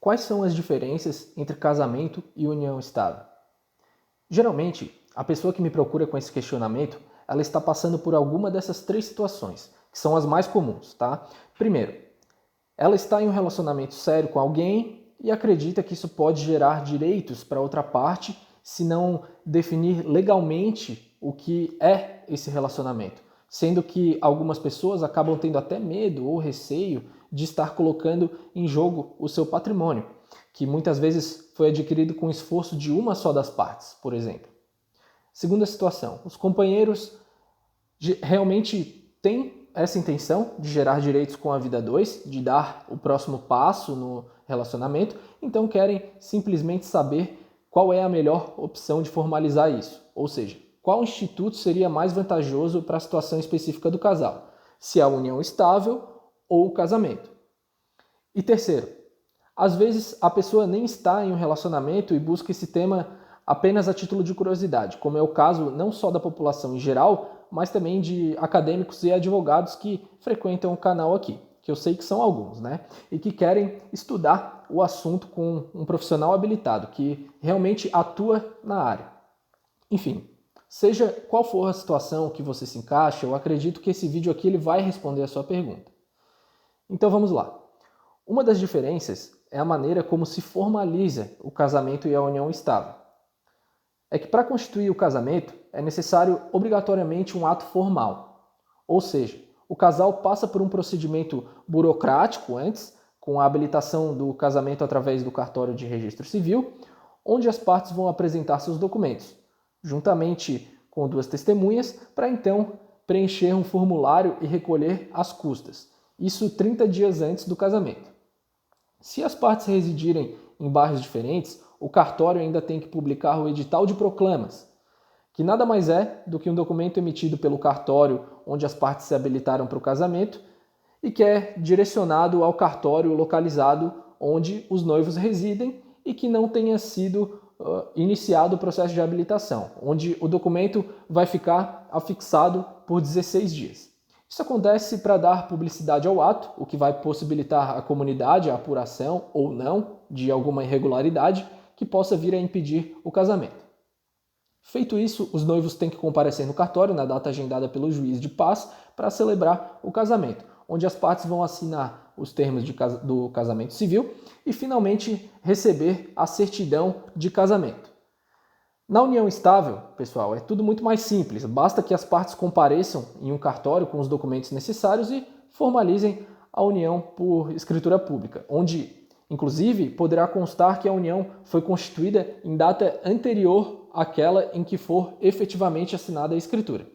Quais são as diferenças entre casamento e união estável? Geralmente, a pessoa que me procura com esse questionamento, ela está passando por alguma dessas três situações, que são as mais comuns, tá? Primeiro, ela está em um relacionamento sério com alguém e acredita que isso pode gerar direitos para outra parte se não definir legalmente o que é esse relacionamento, sendo que algumas pessoas acabam tendo até medo ou receio de estar colocando em jogo o seu patrimônio, que muitas vezes foi adquirido com o esforço de uma só das partes, por exemplo. Segunda situação, os companheiros realmente têm essa intenção de gerar direitos com a vida 2, de dar o próximo passo no relacionamento, então querem simplesmente saber qual é a melhor opção de formalizar isso, ou seja, qual instituto seria mais vantajoso para a situação específica do casal, se a união estável ou o casamento. E terceiro, às vezes a pessoa nem está em um relacionamento e busca esse tema apenas a título de curiosidade, como é o caso não só da população em geral, mas também de acadêmicos e advogados que frequentam o canal aqui, que eu sei que são alguns, né? E que querem estudar o assunto com um profissional habilitado, que realmente atua na área. Enfim, seja qual for a situação que você se encaixa, eu acredito que esse vídeo aqui ele vai responder a sua pergunta. Então vamos lá. Uma das diferenças é a maneira como se formaliza o casamento e a união estável. É que para constituir o casamento é necessário obrigatoriamente um ato formal, ou seja, o casal passa por um procedimento burocrático antes, com a habilitação do casamento através do cartório de registro civil, onde as partes vão apresentar seus documentos, juntamente com duas testemunhas, para então preencher um formulário e recolher as custas. Isso 30 dias antes do casamento. Se as partes residirem em bairros diferentes, o cartório ainda tem que publicar o edital de proclamas, que nada mais é do que um documento emitido pelo cartório onde as partes se habilitaram para o casamento e que é direcionado ao cartório localizado onde os noivos residem e que não tenha sido iniciado o processo de habilitação, onde o documento vai ficar afixado por 16 dias. Isso acontece para dar publicidade ao ato, o que vai possibilitar à comunidade a apuração ou não de alguma irregularidade que possa vir a impedir o casamento. Feito isso, os noivos têm que comparecer no cartório na data agendada pelo juiz de paz para celebrar o casamento, onde as partes vão assinar os termos do casamento civil e finalmente receber a certidão de casamento. Na união estável, pessoal, é tudo muito mais simples. Basta que as partes compareçam em um cartório com os documentos necessários e formalizem a união por escritura pública, onde, inclusive, poderá constar que a união foi constituída em data anterior àquela em que for efetivamente assinada a escritura.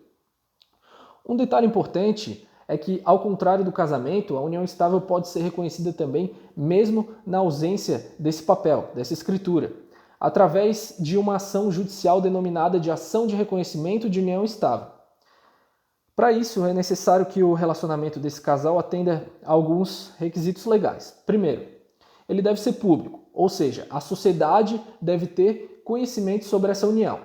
Um detalhe importante é que, ao contrário do casamento, a união estável pode ser reconhecida também mesmo na ausência desse papel, dessa escritura, através de uma ação judicial denominada de ação de reconhecimento de união estável. Para isso, é necessário que o relacionamento desse casal atenda a alguns requisitos legais. Primeiro, ele deve ser público, ou seja, a sociedade deve ter conhecimento sobre essa união.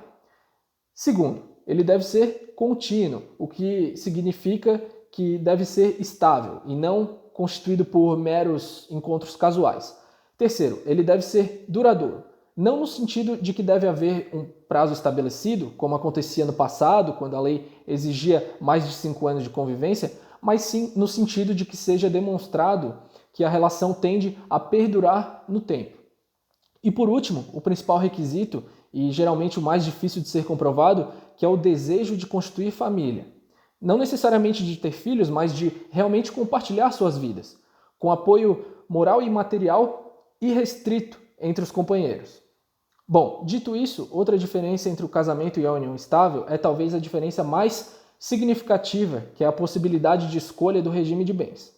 Segundo, ele deve ser contínuo, o que significa que deve ser estável e não constituído por meros encontros casuais. Terceiro, ele deve ser duradouro. Não no sentido de que deve haver um prazo estabelecido, como acontecia no passado, quando a lei exigia mais de 5 anos de convivência, mas sim no sentido de que seja demonstrado que a relação tende a perdurar no tempo. E por último, o principal requisito, e geralmente o mais difícil de ser comprovado, que é o desejo de constituir família. Não necessariamente de ter filhos, mas de realmente compartilhar suas vidas, com apoio moral e material irrestrito entre os companheiros. Bom, dito isso, outra diferença entre o casamento e a união estável é talvez a diferença mais significativa, que é a possibilidade de escolha do regime de bens.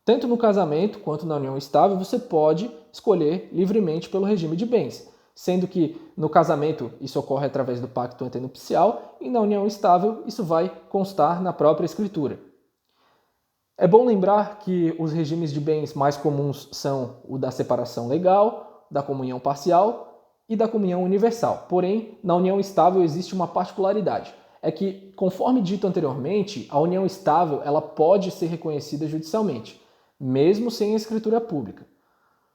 Tanto no casamento quanto na união estável, você pode escolher livremente pelo regime de bens, sendo que no casamento isso ocorre através do pacto antenupcial e na união estável isso vai constar na própria escritura. É bom lembrar que os regimes de bens mais comuns são o da separação legal, da comunhão parcial e da comunhão universal. Porém, na união estável existe uma particularidade. É que, conforme dito anteriormente, a união estável ela pode ser reconhecida judicialmente, mesmo sem a escritura pública.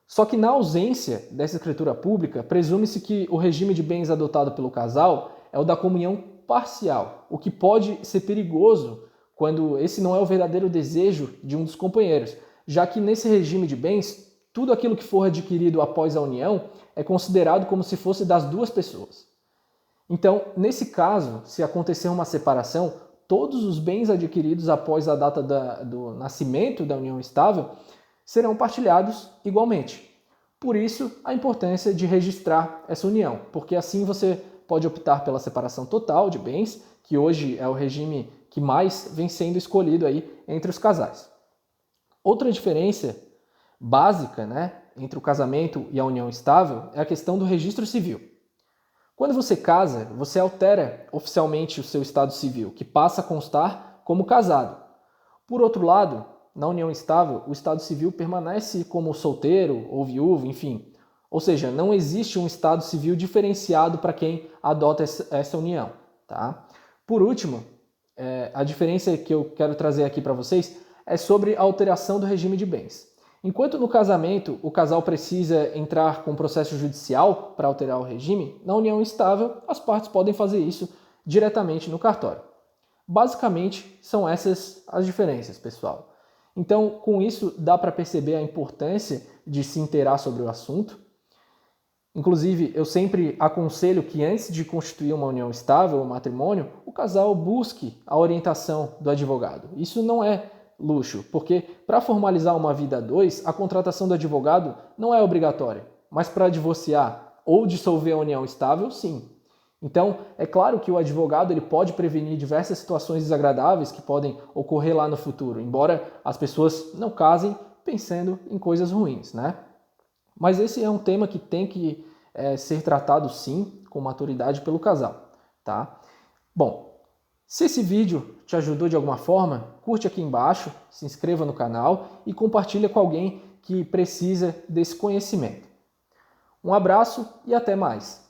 Só que na ausência dessa escritura pública, presume-se que o regime de bens adotado pelo casal é o da comunhão parcial, o que pode ser perigoso quando esse não é o verdadeiro desejo de um dos companheiros, já que nesse regime de bens, tudo aquilo que for adquirido após a união é considerado como se fosse das duas pessoas. Então, nesse caso, se acontecer uma separação, todos os bens adquiridos após a data do nascimento da união estável serão partilhados igualmente. Por isso, a importância de registrar essa união, porque assim você pode optar pela separação total de bens, que hoje é o regime que mais vem sendo escolhido aí entre os casais. Outra diferença básica, entre o casamento e a união estável é a questão do registro civil. Quando você casa, você altera oficialmente o seu estado civil, que passa a constar como casado. Por outro lado, na união estável, o estado civil permanece como solteiro ou viúvo, enfim. Ou seja, não existe um estado civil diferenciado para quem adota essa união. Tá? Por último, a diferença que eu quero trazer aqui para vocês é sobre a alteração do regime de bens. Enquanto no casamento o casal precisa entrar com processo judicial para alterar o regime, na união estável as partes podem fazer isso diretamente no cartório. Basicamente são essas as diferenças, pessoal. Então, com isso dá para perceber a importância de se inteirar sobre o assunto. Inclusive, eu sempre aconselho que antes de constituir uma união estável ou matrimônio, o casal busque a orientação do advogado. Isso não é luxo, porque para formalizar uma vida a dois, a contratação do advogado não é obrigatória, mas para divorciar ou dissolver a união estável, sim. Então, é claro que o advogado ele pode prevenir diversas situações desagradáveis que podem ocorrer lá no futuro, embora as pessoas não casem pensando em coisas ruins, Mas esse é um tema que tem que ser tratado, sim, com maturidade pelo casal, tá? Bom, se esse vídeo te ajudou de alguma forma, curte aqui embaixo, se inscreva no canal e compartilha com alguém que precisa desse conhecimento. Um abraço e até mais!